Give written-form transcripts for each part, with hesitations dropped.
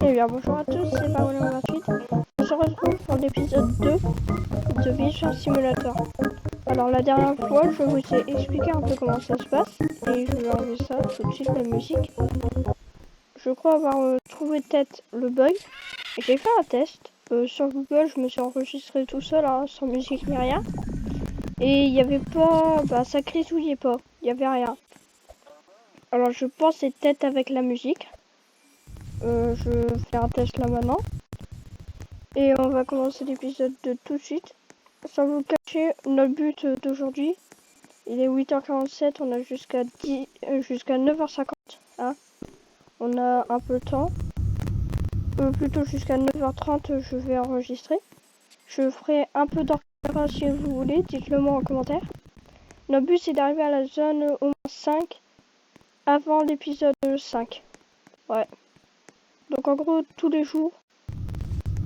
Eh bien bonjour à tous, c'est Paolo28. On se retrouve pour l'épisode 2 de Vision Simulator. Alors la dernière fois, je vous ai expliqué un peu comment ça se passe et je vais enlever ça tout de suite, la musique. Je crois avoir trouvé peut-être le bug. J'ai fait un test sur Google, je me suis enregistré tout seul, hein, sans musique ni rien. Et il n'y avait pas, ça grisouillait pas, il n'y avait rien. Alors je pense que c'est peut-être avec la musique. Je fais un test là maintenant. Et on va commencer l'épisode de tout de suite. Sans vous cacher, notre but d'aujourd'hui, il est 8h47, on a jusqu'à 9h50. Hein. On a un peu de temps. Plutôt jusqu'à 9h30, je vais enregistrer. Je ferai un peu d'orchestre si vous voulez, dites-le moi en commentaire. Notre but, c'est d'arriver à la zone au moins 5 avant l'épisode 5. Ouais. Donc en gros, tous les jours.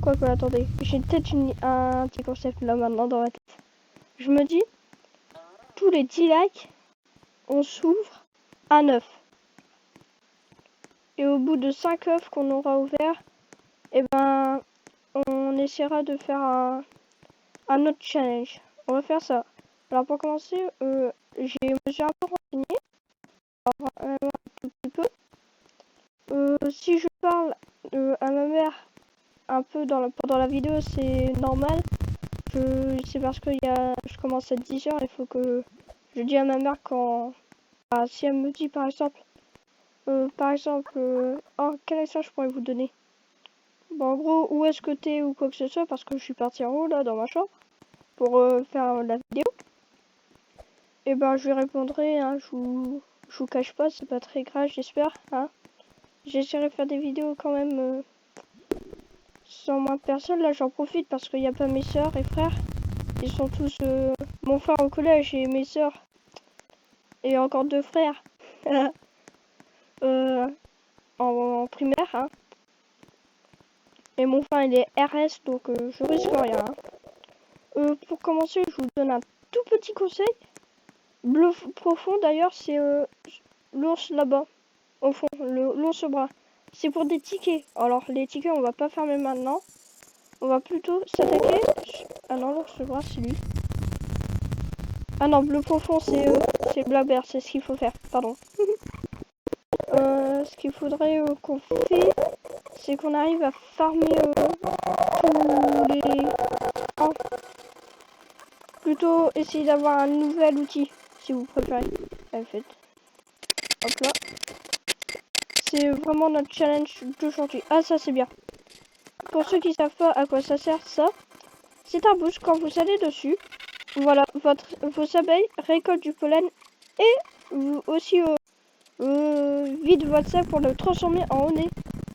Quoique, attendez, j'ai peut-être un petit concept là maintenant dans ma tête. Je me dis, tous les 10 likes, on s'ouvre un œuf. Et au bout de 5 œufs qu'on aura ouverts, eh ben, on essaiera de faire un autre challenge. On va faire ça. Alors pour commencer, je me suis un peu renseigné. Un tout petit peu. Si je parle à ma mère un peu pendant la vidéo, c'est normal. C'est parce que je commence à 10h, il faut que je dis à ma mère quand... si elle me dit par exemple, oh, quel exemple je pourrais vous donner? Bon, en gros, où est-ce que t'es ou quoi que ce soit, parce que je suis partie en haut là dans ma chambre pour faire la vidéo. Et ben je lui répondrai, hein, je vous cache pas, c'est pas très grave, j'espère. Hein. J'essaierai de faire des vidéos quand même sans moins de personnes. Là j'en profite parce qu'il n'y a pas mes soeurs et frères. Ils sont tous mon frère au collège et mes soeurs. Et encore 2 frères. En primaire. Hein. Et mon frère il est RS donc je risque rien. Hein. Pour commencer, je vous donne un tout petit conseil. Bleu profond d'ailleurs, c'est l'ours là-bas. Au fond, l'ours bras. C'est pour des tickets. Alors les tickets on va pas fermer maintenant. On va plutôt s'attaquer. Ah non, l'ours bras c'est lui. Ah non, bleu profond c'est Blabber, c'est ce qu'il faut faire. Pardon. Ce qu'il faudrait qu'on fait, c'est qu'on arrive à farmer tous les... Oh. Plutôt essayer d'avoir un nouvel outil, si vous préférez. En fait. Hop là. C'est vraiment notre challenge d'aujourd'hui. Ah ça c'est bien. Pour ceux qui savent pas à quoi ça sert ça, c'est un boost quand vous allez dessus. Voilà, vos abeilles récoltent du pollen et vous aussi vide votre sac pour le transformer en honey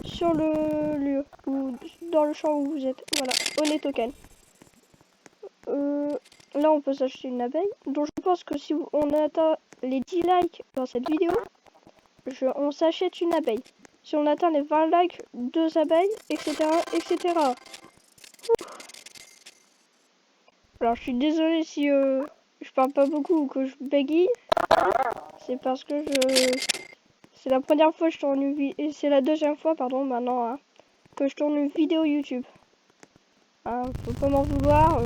sur le lieu ou dans le champ où vous êtes. Voilà, honey token. Là on peut s'acheter une abeille. Donc je pense que si on atteint les 10 likes dans cette vidéo, on s'achète une abeille. Si on atteint les 20 likes, 2 abeilles, etc. etc. Alors je suis désolée si je parle pas beaucoup ou que je bégaye. C'est parce que c'est la première fois que je tourne une vidéo. Et c'est la deuxième fois, pardon, maintenant, hein, que je tourne une vidéo YouTube. Hein, faut pas m'en vouloir,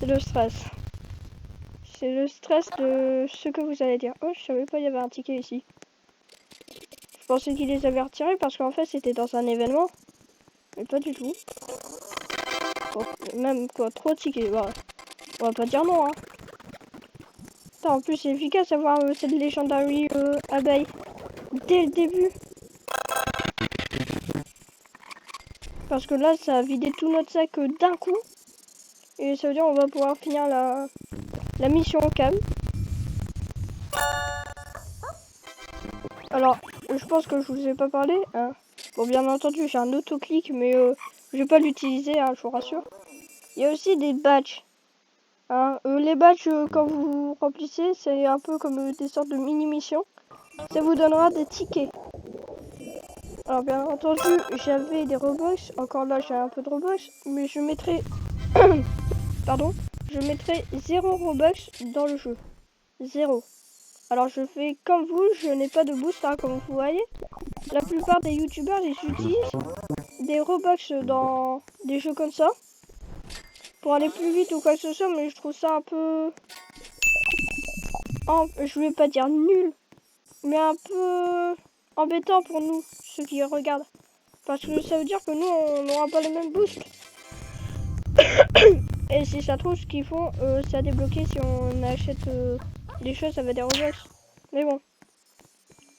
c'est le stress. C'est le stress de ce que vous allez dire. Oh, je savais pas il y avait un ticket ici. Je pensais qu'ils les avaient retirés parce qu'en fait c'était dans un événement. Mais pas du tout. Bon, même quoi, 3 tickets, voilà. On va pas dire non, hein. Putain, en plus c'est efficace d'avoir cette Legendary abeille dès le début. Parce que là ça a vidé tout notre sac d'un coup. Et ça veut dire on va pouvoir finir la mission au calme. Alors, je pense que je vous ai pas parlé. Hein. Bon, bien entendu, j'ai un autoclic, mais je vais pas l'utiliser, hein, je vous rassure. Il y a aussi des badges. Hein. Les badges, quand vous remplissez, c'est un peu comme des sortes de mini-missions. Ça vous donnera des tickets. Alors, bien entendu, j'avais des Robux. Encore là, j'ai un peu de Robux. Mais je mettrai... Pardon. Je mettrai 0 Robux dans le jeu. 0. Alors je fais comme vous, je n'ai pas de boost hein, comme vous voyez. la plupart des youtubeurs ils utilisent des Robux dans des jeux comme ça pour aller plus vite ou quoi que ce soit, mais je trouve ça un peu, je vais pas dire nul, mais un peu embêtant pour nous, ceux qui regardent, parce que ça veut dire que nous on n'aura pas les mêmes boosts. Et si ça trouve, ce qu'ils font, c'est à débloquer si on achète des choses avec des Robux. Mais bon,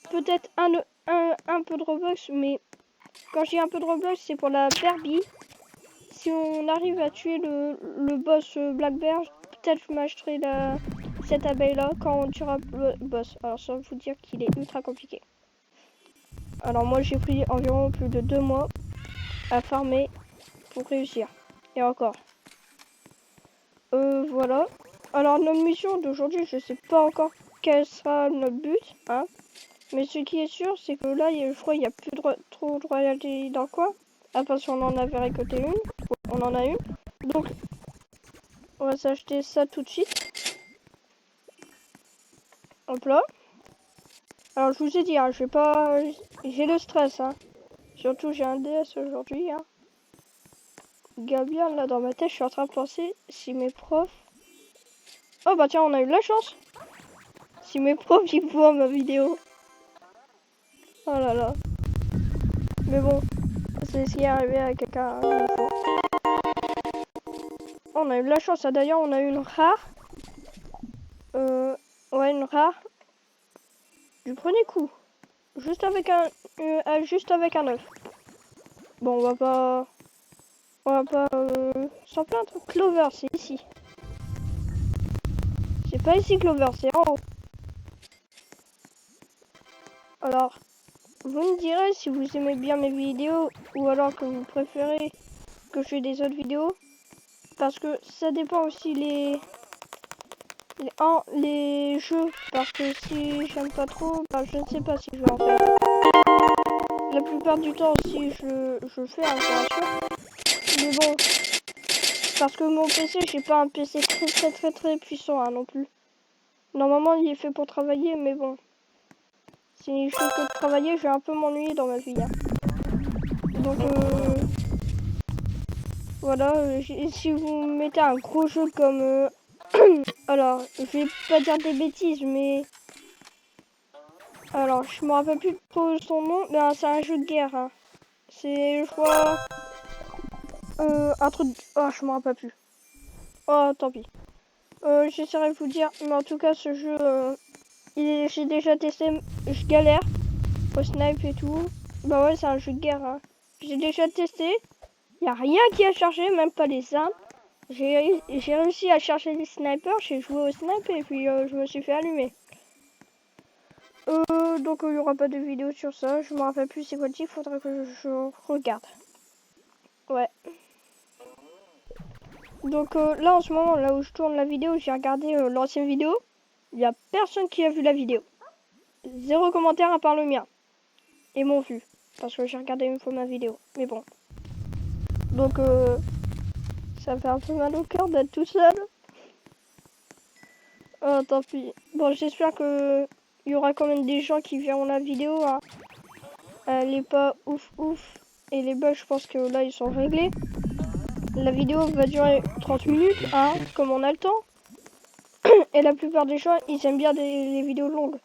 peut-être un peu de Robux, mais quand j'ai un peu de Robux, c'est pour la Barbie. Si on arrive à tuer le boss Black Bear, peut-être je m'achèterai cette abeille là quand on tuera le boss. Alors ça vous dire qu'il est ultra compliqué. Alors moi j'ai pris environ plus de 2 mois à farmer pour réussir. Et encore. Voilà. Alors notre mission d'aujourd'hui, je sais pas encore quel sera notre but, hein. Mais ce qui est sûr, c'est que là, je crois qu'il n'y a plus trop de royalties dans le coin. Ah, parce qu'on en avait récolté une. On en a une. Donc, on va s'acheter ça tout de suite. Hop là. Alors, je vous ai dit, hein, j'ai le stress, hein. Surtout, j'ai un DS aujourd'hui, hein. Gabian, là, dans ma tête, je suis en train de penser si mes profs... Oh, bah tiens, on a eu de la chance. Si mes profs, ils voient ma vidéo. Oh là là. Mais bon, c'est ce qui est arrivé à quelqu'un une fois. On a eu de la chance, d'ailleurs on a eu une rare. Ouais, une rare. Du premier coup. Juste avec un œuf. Bon, on va pas s'en plaindre. Clover, c'est ici. C'est pas ici Clover, c'est en haut. Alors, vous me direz si vous aimez bien mes vidéos ou alors que vous préférez que je fasse des autres vidéos. Parce que ça dépend aussi les jeux, parce que si j'aime pas trop, bah, je ne sais pas si je vais en faire. La plupart du temps aussi je fais un sûr. Mais bon, parce que mon PC, j'ai pas un PC très puissant hein, non plus. Normalement il est fait pour travailler, mais bon. Si je fais que de travailler, je vais un peu m'ennuyer dans ma vie. Hein. Donc voilà, si vous mettez un gros jeu comme... alors, je vais pas dire des bêtises, mais... Alors, je me rappelle plus trop son nom, mais c'est un jeu de guerre. Hein. C'est, je crois... un truc... Oh, je me rappelle plus. Oh, tant pis. J'essaierai de vous dire, mais en tout cas, ce jeu... j'ai déjà testé, je galère. Au snipe et tout. Bah ouais, c'est un jeu de guerre. Hein. J'ai déjà testé. Y a rien qui a chargé, même pas les armes. J'ai réussi à charger les snipers, j'ai joué au snipe et puis je me suis fait allumer. Donc il n'y aura pas de vidéo sur ça, je me rappelle plus c'est quoi le titre, faudrait que je regarde. Ouais. Donc là en ce moment, là où je tourne la vidéo, j'ai regardé l'ancienne vidéo. Il n'y a personne qui a vu la vidéo. 0 commentaire à part le mien. Et mon vu. Parce que j'ai regardé une fois ma vidéo. Mais bon. Donc ça fait un peu mal au cœur d'être tout seul. Oh, tant pis. Bon, j'espère que il y aura quand même des gens qui verront la vidéo. Hein. Elle est pas ouf. Et les bugs, je pense que là, ils sont réglés. La vidéo va durer 30 minutes, hein, comme on a le temps. Et la plupart des gens, ils aiment bien les vidéos longues.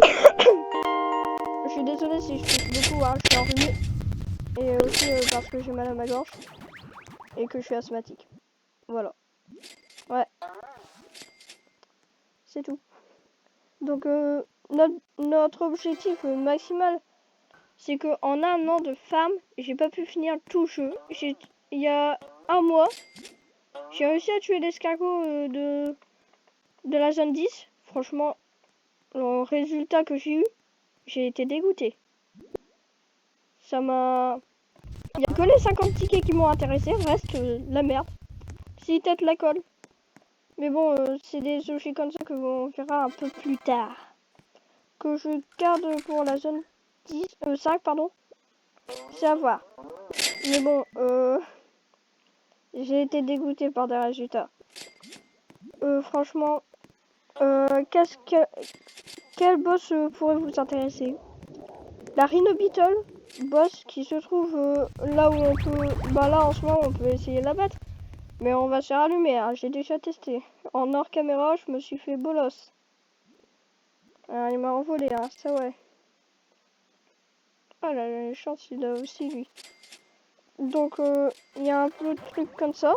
Je suis désolée si je tousse beaucoup, hein, je suis enrhumée. Et aussi parce que j'ai mal à ma gorge. Et que je suis asthmatique. Voilà. Ouais. C'est tout. Donc notre objectif maximal, c'est que en un an de farm, j'ai pas pu finir tout le jeu. Il y a un mois, j'ai réussi à tuer l'escargot de la zone 10. Franchement, le résultat que j'ai eu, j'ai été dégoûté. Ça m'a... Il y a que les 50 tickets qui m'ont intéressé, le reste, la merde. Si tête la colle. Mais bon, c'est des objets comme ça que on verra un peu plus tard. Que je garde pour la zone 5, pardon. C'est à voir. Mais bon, j'ai été dégoûté par des résultats. Franchement, quel boss pourrait vous intéresser? la Rhino Beetle, boss qui se trouve là où on peut... Bah là en ce moment on peut essayer de la battre. Mais on va se faire allumer, hein. J'ai déjà testé. En hors caméra, je me suis fait bolos. Il m'a envolé, hein, ça ouais. Ah là, la chance, il a aussi lui. Donc il y a un peu de trucs comme ça.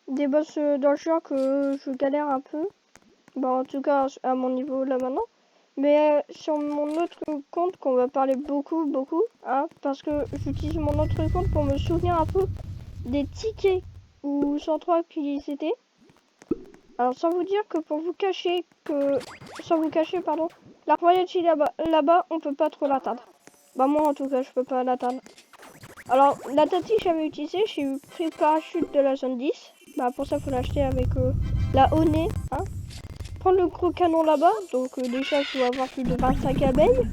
Des boss dans le genre que je galère un peu. Bah en tout cas à mon niveau là maintenant. Mais sur mon autre compte qu'on va parler beaucoup, hein, parce que j'utilise mon autre compte pour me souvenir un peu des tickets ou 103 qui c'était. Alors sans vous dire que pour vous cacher pardon, la royalty là-bas on peut pas trop l'atteindre. Bah moi en tout cas je peux pas l'atteindre. Alors la tactique que j'avais utilisée, j'ai eu pris parachute de la zone 10. Bah pour ça faut l'acheter avec la Honey, hein. Prendre le gros canon là-bas, donc déjà il faut avoir plus de 25 abeilles.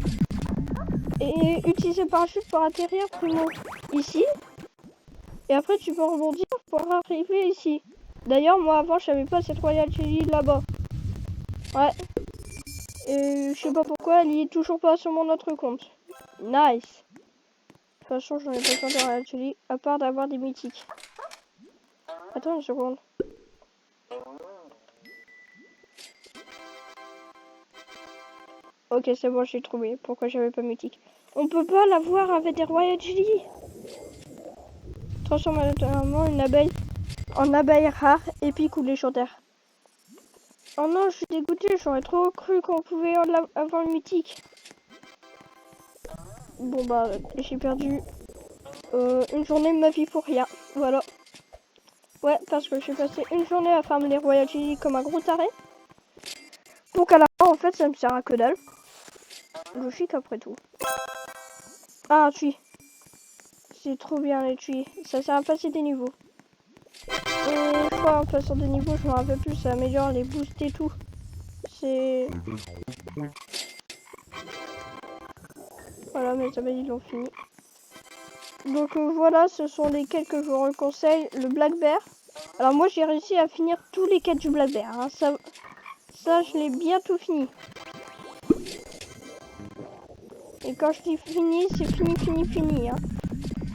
Et utiliser le parachute pour atterrir primo ici. Et après tu peux rebondir pour arriver ici. D'ailleurs moi avant je savais pas cette Royal Jelly là-bas. Ouais. Et je sais pas pourquoi elle y est toujours pas sur mon autre compte. Nice. De toute façon j'en ai pas besoin de Royal Jelly à part d'avoir des mythiques. Attends une seconde. Ok c'est bon j'ai trouvé pourquoi j'avais pas mythique. On peut pas l'avoir avec des Royal Jelly. Transforme notamment une abeille en abeille rare, épique ou légendaire. Oh non, je suis dégoûtée, j'aurais trop cru qu'on pouvait avoir le mythique. Bon bah, j'ai perdu une journée de ma vie pour rien, voilà. Ouais, parce que j'ai passé une journée à farmer les Royal Jelly comme un gros taré. Donc à la fin, en fait, ça me sert à que dalle. Logique après tout. Ah, un tuyau. C'est trop bien les tuyaux. Ça sert à passer des niveaux. Je crois en passant des niveaux, je me rappelle plus, ça améliore les boosts et tout. C'est... Voilà, mes abeilles ils l'ont fini. Donc voilà, ce sont les quêtes que je vous conseille. Le Black Bear. Alors moi j'ai réussi à finir tous les quêtes du Black Bear. Hein. Ça je l'ai bientôt fini. Et quand je dis fini, c'est fini. Hein.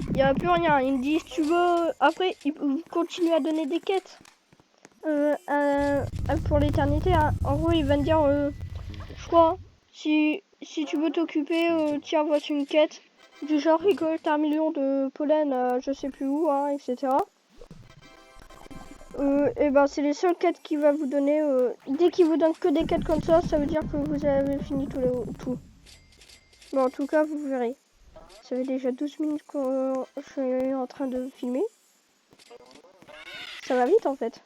Il n'y a plus rien. Ils me disent tu veux... Après, ils continuent à donner des quêtes. Pour l'éternité. Hein. En gros, il va me dire... je crois, si tu veux t'occuper, tiens, voici une quête. Du genre récolte 1 million de pollen, je sais plus où, hein, etc. Et ben c'est les seules quêtes qu'il va vous donner. Dès qu'il vous donne que des quêtes comme ça veut dire que vous avez fini tout. Bon, en tout cas, vous verrez. Ça fait déjà 12 minutes que je suis en train de filmer. Ça va vite en fait.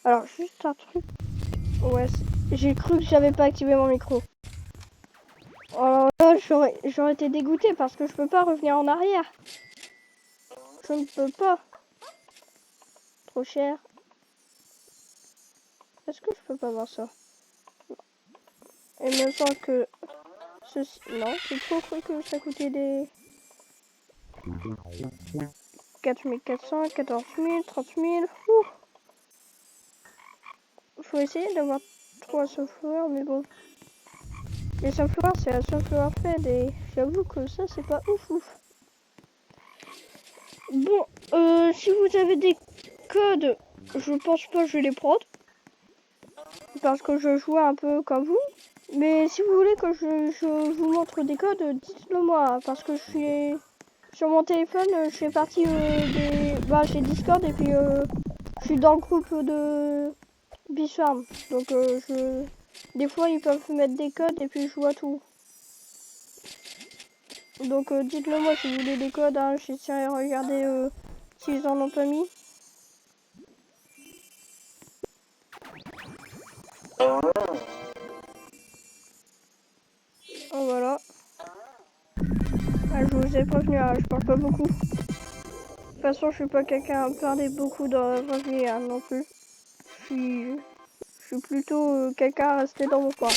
Alors, juste un truc. Ouais, j'ai cru que j'avais pas activé mon micro. Alors là, j'aurais été dégoûtée parce que je peux pas revenir en arrière. Je ne peux pas. Trop cher. Est-ce que je peux pas voir ça? Il me semble que ceci... Non, j'ai trop cru que ça coûtait des... 4400, 14 000, 30 000. Faut essayer d'avoir 3 sunflowers, mais bon. Les sunflowers, c'est la sunflower fed et j'avoue que ça, c'est pas ouf. Bon, si vous avez des codes, je pense pas que je vais les prendre. Parce que je joue un peu comme vous. Mais si vous voulez que je vous montre des codes, dites-le moi. Parce que je suis sur mon téléphone, je fais partie des... Bah, j'ai Discord et puis je suis dans le groupe de Bisharm. Donc des fois ils peuvent mettre des codes et puis je vois tout. Donc dites-le moi si vous voulez des codes, hein. J'essaierai de regarder s'ils en ont pas mis. Oh, voilà. Ah, je vous ai prévenu, hein, je parle pas beaucoup. De toute façon, je suis pas quelqu'un à parler beaucoup dans la vraie vie, hein, non plus. Je suis plutôt quelqu'un à rester dans mon coin.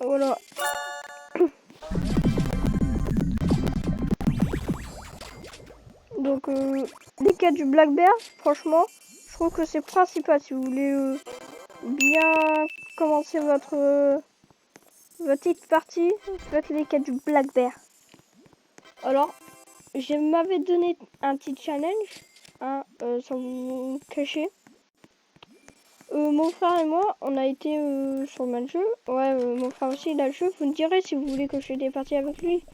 Voilà. Donc, les quêtes du Black Bear, franchement, je trouve que c'est principal si vous voulez bien commencer votre petite partie, faites les quêtes du Black Bear. Alors, je m'avais donné un petit challenge, hein, sans vous cacher. Mon frère et moi, on a été sur le même jeu. Ouais, mon frère aussi, il a le jeu. Vous me direz si vous voulez que je fasse des parties avec lui.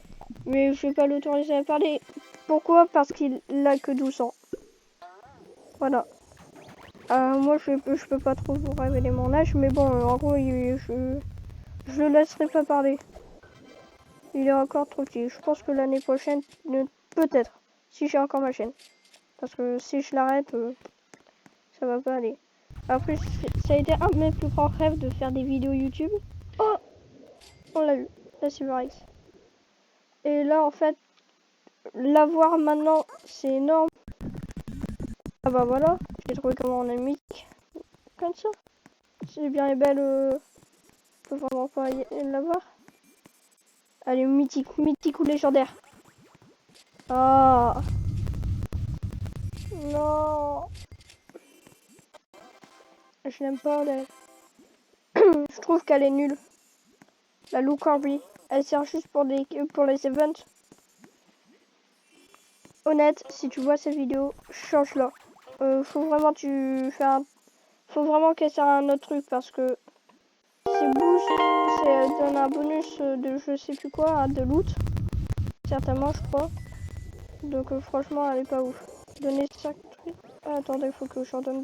Mais je vais pas l'autoriser à parler. Pourquoi? Parce qu'il a que 12 ans. Voilà. Moi, je peux pas trop vous révéler mon âge. Mais bon, en gros, je le laisserai pas parler. Il est encore trop petit. Je pense que l'année prochaine, peut-être, si j'ai encore ma chaîne. Parce que si je l'arrête, ça va pas aller. Après, ça a été un de mes plus grands rêves de faire des vidéos YouTube. Oh, on l'a eu, la Silver X. Et là, en fait, l'avoir maintenant, c'est énorme. Ah bah voilà, j'ai trouvé comment on a mis comme ça. C'est bien et belle, peut vraiment pas l'avoir. Allez, mythique, mythique ou légendaire. Ah non, je n'aime pas elle. Je trouve qu'elle est nulle. La Lou Corby, elle sert juste pour les events. Honnête, si tu vois cette vidéo, change-la. Faut vraiment faut vraiment qu'elle serve à un autre truc parce que ces boosts, elle donne un bonus de je sais plus quoi, de loot. Certainement, je crois. Donc franchement, elle est pas ouf. Donner 5 trucs. Ah, attendez, faut que j'en donne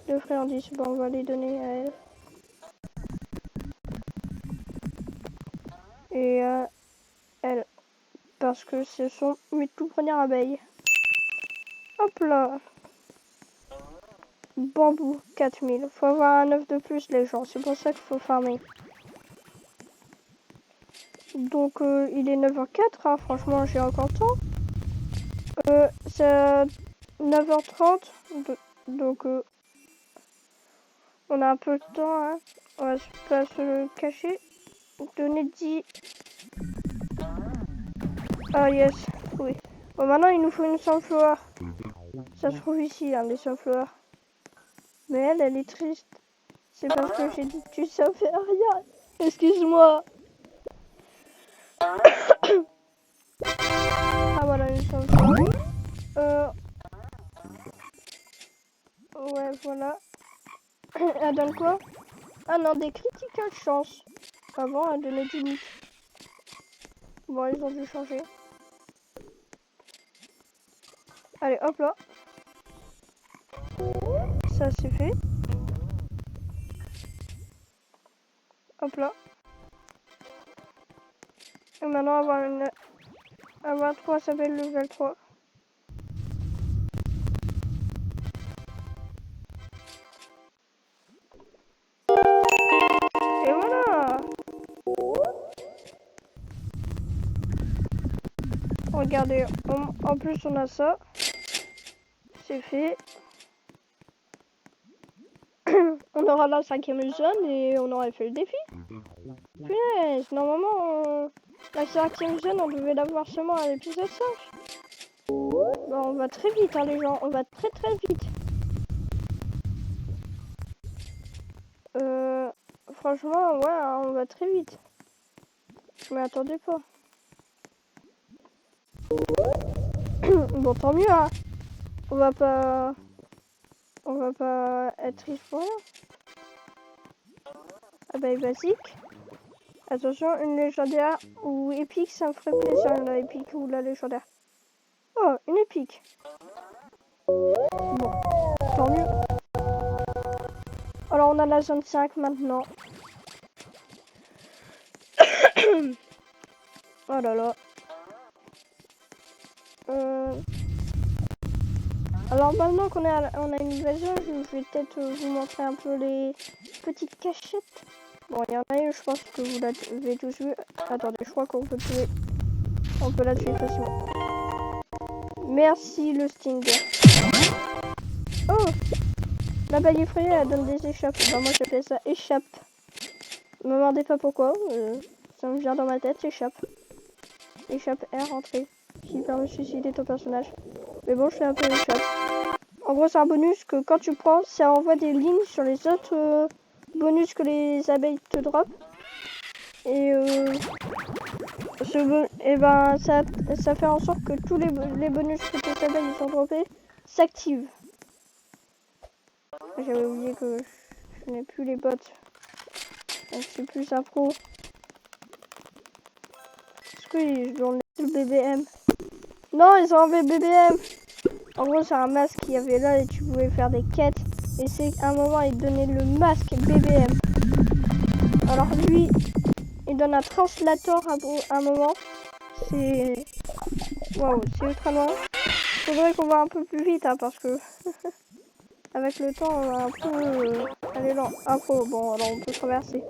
deux friandises. Bon, on va les donner à elle. Et à elle. Parce que ce sont mes tout premières abeilles. Hop là. Bambou, 4000. Faut avoir un œuf de plus, les gens. C'est pour ça qu'il faut farmer. Donc, il est 9h04. Hein. Franchement, j'ai encore le temps. C'est 9h30. Donc, on a un peu de temps. Hein. On va pas se le cacher. Donner 10. Ah, yes. Oui. Bon, maintenant, il nous faut une sunflower. Ça se trouve ici, hein, les sunflowers. Mais elle est triste. C'est parce que j'ai dit que tu savais rien. Excuse-moi. Ah voilà, une sunflower. Ouais, voilà. Elle donne quoi? Ah non, des critical chance. Avant, elle donnait 10 000. Bon, ils ont dû changer. Allez, hop là. Ça, c'est fait. Hop là. Et maintenant, avoir 3 s'appelle level 3. Et voilà. Regardez, en plus on a ça. C'est fait. On aura la 5e zone et on aura fait le défi. Punaise, normalement, la 5e zone, on devait l'avoir seulement à l'épisode 5. Bon, on va très vite, hein, les gens. On va très très vite. Franchement, ouais, hein, on va très vite. Je m'y attendais pas. Bon, tant mieux, hein. On va pas être triste pour rien. Ah bah, basique. Attention, une légendaire ou épique, ça me ferait plaisir, la épique ou la légendaire. Oh, une épique. Bon, tant mieux. Alors, on a la zone 5 maintenant. Oh là là. Alors maintenant qu'on on a une nouvelle zone, je vais peut-être vous montrer un peu les petites cachettes. Bon, il y en a une, je pense que vous l'avez tous vu. Attendez, je crois qu'on peut tuer. On peut la tuer facilement. Merci le Stinger. Oh, la balle effrayée, elle donne des échappes. Bah, moi j'appelle ça échappe. Ne me demandez pas pourquoi. Ça me vient dans ma tête, échappe. Échappe R, entrée. Qui permet de suicider ton personnage. Mais bon, je fais un peu échappe. En gros, c'est un bonus que quand tu prends, ça envoie des lignes sur les autres bonus que les abeilles te drop. Et, ça fait en sorte que tous les bonus que tes abeilles ils ont droppés s'activent. J'avais oublié que je n'ai plus les bots. Donc c'est plus un pro. Est-ce que j'en ai le BBM? Non, ils ont enlevé le BBM. En gros, c'est un masque qu'il y avait là et tu pouvais faire des quêtes. Et c'est à un moment, il donnait le masque BBM. Alors lui, il donne un translator à un moment. C'est... Waouh, c'est ultra loin. Faudrait qu'on va un peu plus vite, hein, parce que... avec le temps, on va un peu aller lent. Ah, bon, alors on peut traverser.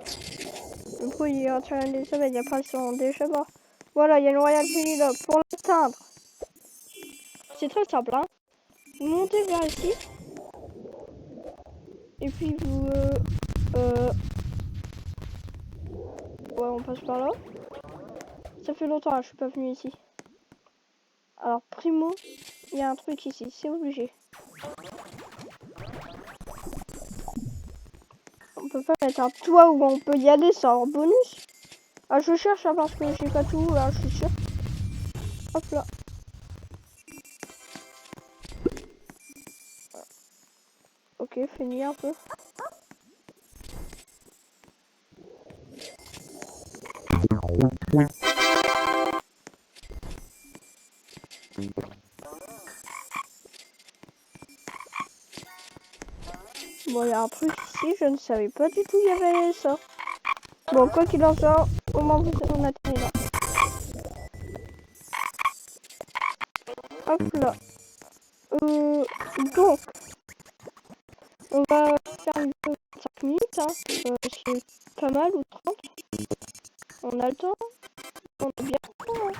Le coup, il est en train de sauver, il n'y a pas le son déjà mort. Voilà, il y a une Royal Jelly là. Pour l'atteindre, c'est très simple, hein. Vous montez vers ici. Et puis vous... ouais, on passe par là. Ça fait longtemps, hein, je suis pas venue ici. Alors, primo, il y a un truc ici, c'est obligé. On peut pas mettre un toit où on peut y aller sans bonus. Ah, je cherche, hein, parce que j'ai pas tout, là, je suis sûr. Hop là. Ok, fais nuit un peu. Bon, il y a un truc ici, je ne savais pas du tout il y avait ça. Bon, quoi qu'il en soit, au moins on a terminé là. Hop là. Donc, on va faire une vidéo de 5 minutes, hein. C'est pas mal, ou 30. On a le temps. On a bien le temps, hein.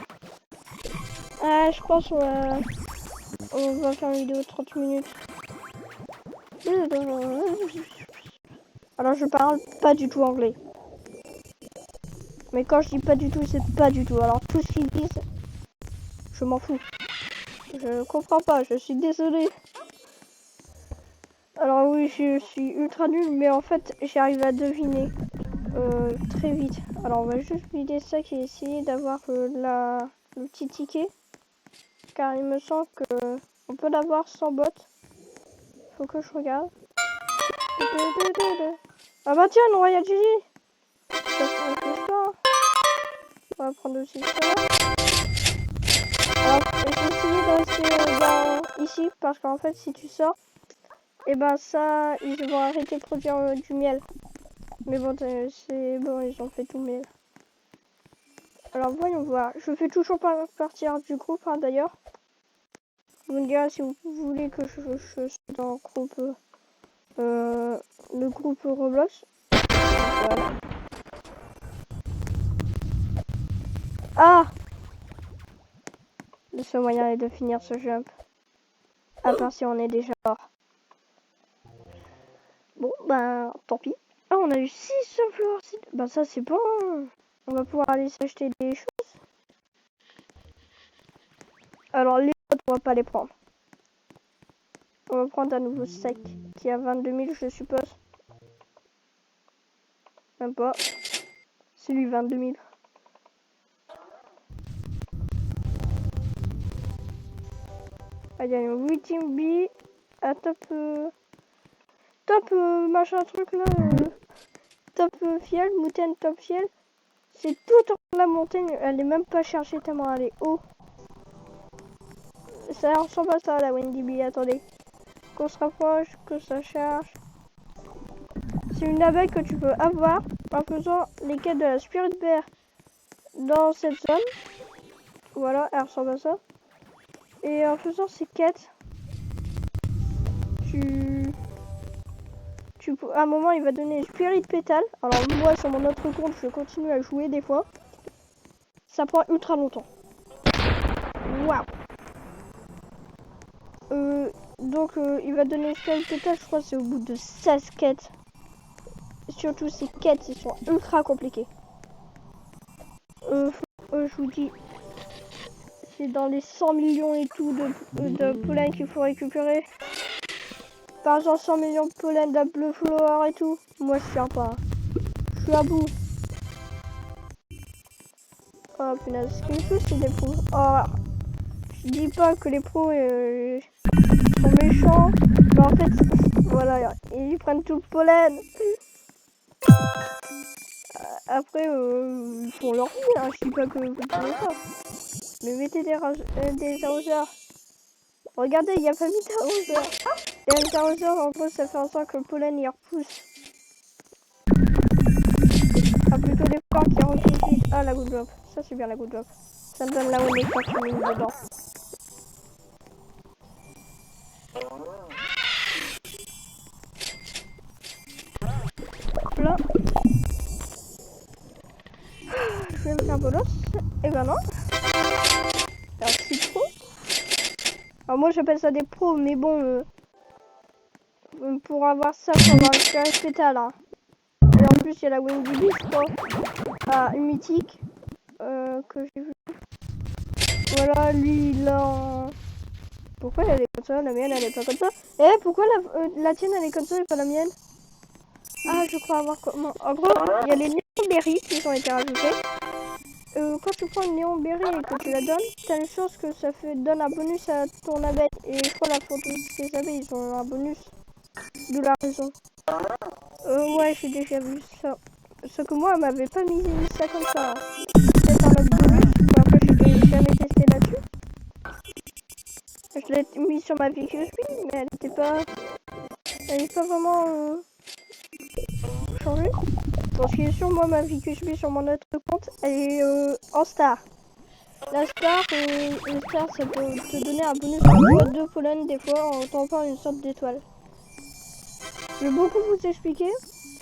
Ah, je pense qu'on va faire une vidéo de 30 minutes. Alors, je parle pas du tout anglais. Mais quand je dis pas du tout, c'est pas du tout. Alors, tout ce qu'ils disent, je m'en fous. Je comprends pas, je suis désolée. Alors oui, je suis ultra nulle, mais en fait, j'arrive à deviner très vite. Alors, on va juste vider ça et essayer d'avoir le petit ticket. Car il me semble que on peut l'avoir sans bot. Faut que je regarde. Ah bah tiens, une Royal Jelly. Ça se trouve pas. On va prendre aussi ça. Alors, j'ai essayé de rester ici parce qu'en fait, si tu sors, et ben ça, ils vont arrêter de produire du miel. Mais bon, c'est bon, ils ont fait tout le miel. Alors, voyons voir. Je fais toujours pas partir du groupe, hein, d'ailleurs. Vous me direz si vous voulez que je sois dans le groupe Roblox. Voilà. Ah! Le seul moyen est de finir ce jump. À part si on est déjà mort. Bon, ben, tant pis. Ah, on a eu 6 sunflower seeds. Ben, ça, c'est bon. On va pouvoir aller s'acheter des choses. Alors, les autres, on va pas les prendre. On va prendre un nouveau sac qui a 22 000, je suppose. Même pas. C'est lui, 22 000. Ah, il y a une Witting Bee à top... machin truc là. Top fiel, montagne top fiel. C'est tout en la montagne, elle est même pas cherchée tellement elle est haut. Ça ressemble à ça la Windy Bee, attendez. Qu'on se rapproche, que ça charge. C'est une abeille que tu peux avoir en faisant les quêtes de la Spirit Bear dans cette zone. Voilà, elle ressemble à ça. Et en faisant ces quêtes, à un moment il va donner Spirit Petal. Alors moi sur mon autre compte je continue à jouer des fois. Ça prend ultra longtemps. Waouh. Donc il va donner Spirit Petal, je crois que c'est au bout de 16 quêtes. Surtout ces quêtes, ils sont ultra compliqués. Je vous dis, c'est dans les 100 millions et tout de pollen qu'il faut récupérer. par genre 100 millions de pollen, de la bleu flore et tout. Moi je tiens pas. Je suis à bout. Oh punaise, ce qui me saoule c'est des pros. Oh, je dis pas que les pros sont méchants, mais en fait, voilà, ils prennent tout le pollen. Après, ils font leur vie, hein. Je dis pas que vous ne pouvez pas. Mais mettez des arroseurs. Regardez, il n'y a pas mis d'arroseur. Et les arroseurs, en gros, ça fait en sorte que le pollen il repousse. Ah, plutôt des fleurs qui repoussent vite. Ah, la good job. Ça, c'est bien la good job. Ça me donne là où les fleurs qui mine dedans. Là. Je vais me faire bolos. Et ben non. Alors, c'est pro. Alors, moi, j'appelle ça des pros, mais bon, pour avoir ça, faut avoir le carré pétale. Hein. Et en plus, il y a la Windy Beast, quoi. Ah, une mythique. Que j'ai vu. Voilà, lui, il a... Pourquoi elle est comme ça? La mienne, elle est pas comme ça. Eh, pourquoi la tienne, elle est comme ça et pas la mienne? Ah, je crois avoir comment... En gros, il y a les néon berries qui ont été rajoutés. Quand tu prends une néon berry et que tu la donnes, t'as une chance que ça donne un bonus à ton abeille. Et je crois la photo de ces abeilles, ils ont un bonus. De la raison. Ouais, j'ai déjà vu ça. Sauf que moi, elle m'avait pas mis ça comme ça. Peut-être un autre bonus. Mais après, j'ai jamais testé là-dessus. Je l'ai mis sur ma vie que je suis, mais elle n'était pas... Elle n'est pas vraiment changée. Pour ce qui est sur moi, ma vie que je suis sur mon autre compte, elle est en star. La star, une star, ça peut te donner un bonus de 2 pollen des fois en tombant une sorte d'étoile. Je vais beaucoup vous expliquer.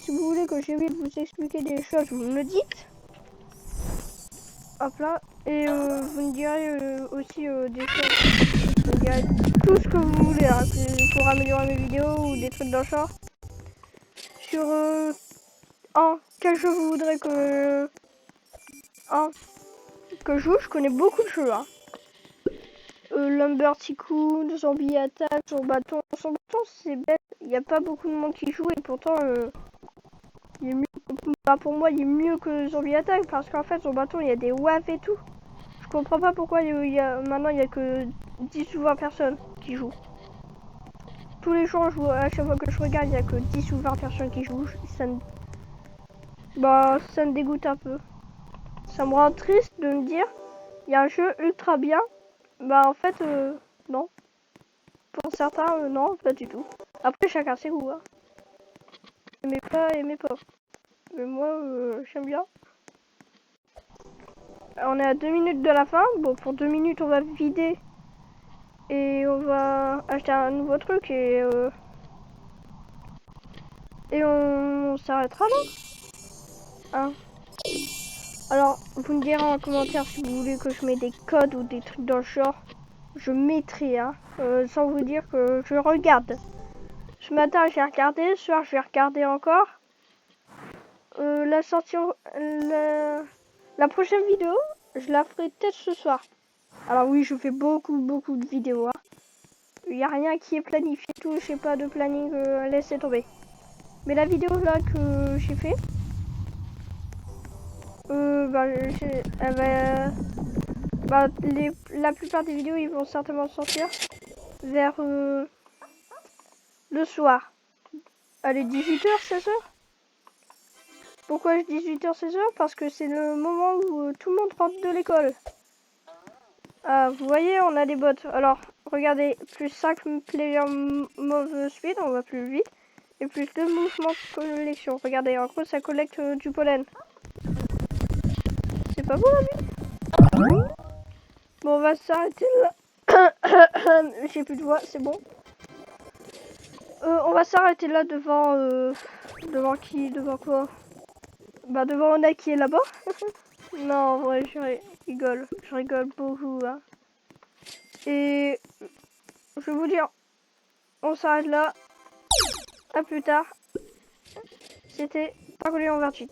Si vous voulez que j'évite de vous expliquer des choses, vous me le dites. Hop là. Et vous me direz aussi des choses. Vous me direz tout ce que vous voulez hein, pour améliorer mes vidéos ou des trucs dans le genre. Sur quel jeu vous voudrez que que je joue. Je connais beaucoup de jeux. Hein. Lumber Tycoon, Zombie Attack, sur bâton. Sur bâton, c'est bête. Il n'y a pas beaucoup de monde qui joue et pourtant, il est mieux, pour moi, il est mieux que Zombie Attack parce qu'en fait, sur bâton, il y a des waves et tout. Je comprends pas pourquoi maintenant, il y a que 10 ou 20 personnes qui jouent. Tous les jours, à chaque fois que je regarde, il n'y a que 10 ou 20 personnes qui jouent. Ça me dégoûte un peu. Ça me rend triste de me dire, il y a un jeu ultra bien. Bah en fait, non. Pour certains, non, pas du tout. Après, chacun ses goûts. Hein. Aimez pas. Mais moi, j'aime bien. On est à 2 minutes de la fin. Bon, pour 2 minutes, on va vider. Et on va acheter un nouveau truc. Et on s'arrêtera là. Hein. Alors, vous me direz en commentaire si vous voulez que je mette des codes ou des trucs dans le genre. Je mettrai, hein. Sans vous dire que je regarde. Ce matin, j'ai regardé. Ce soir, je vais regarder encore. La prochaine vidéo, je la ferai peut-être ce soir. Alors oui, je fais beaucoup de vidéos. Hein. Il n'y a rien qui est planifié, tout, je sais pas de planning, laissez tomber. Mais la vidéo là que j'ai fait, la plupart des vidéos, ils vont certainement sortir vers le soir. Allez, 18h, 16h. Pourquoi 18h, 16h? Parce que c'est le moment où tout le monde rentre de l'école. Ah, vous voyez, on a des bots. Alors, regardez, plus 5 player move speed, on va plus vite. Et plus 2 mouvements de collection. Regardez, en gros, ça collecte du pollen. C'est pas beau la vie? Bon, on va s'arrêter là. J'ai plus de voix, c'est bon. On va s'arrêter là devant... devant qui? Devant quoi? Bah, devant Ona qui est là-bas. Non, en vrai, je rigole. Je rigole beaucoup, hein. Et je vais vous dire, on s'arrête là. À plus tard. C'était Parolier en 28.